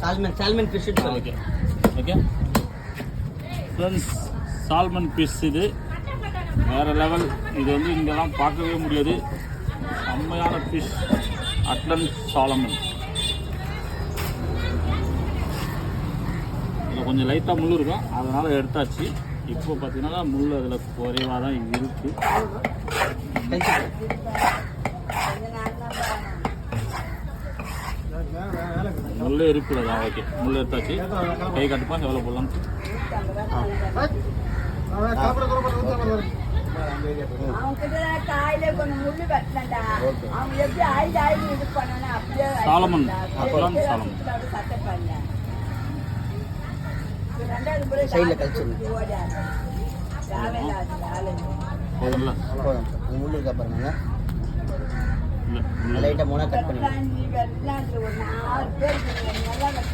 Salmon fish okay okay friends, salmon fish இது வேறு level. இது வந்து இங்கெல்லாம் பார்க்கவே முடியாது. செம்மையான ஃபிஷ், அட்லண்ட் சாலமன். இதில் கொஞ்சம் லைட்டாக முள் இருக்கும், அதனால் எடுத்தாச்சு. இப்போ பார்த்தீங்கன்னா முள் அதில் குறைவாக தான் இருக்குது. முள் இருக்குது. ஓகே, முள் எடுத்தாச்சு. கை கட்டுப்பா எவ்வளோ போடலாம். சாலமன், அட்லாண்ட் சாலமன். சைடில் கழிச்சு முள்ளு இருக்கா பாருங்க. லைட்டாக மூணாக கட் பண்ணி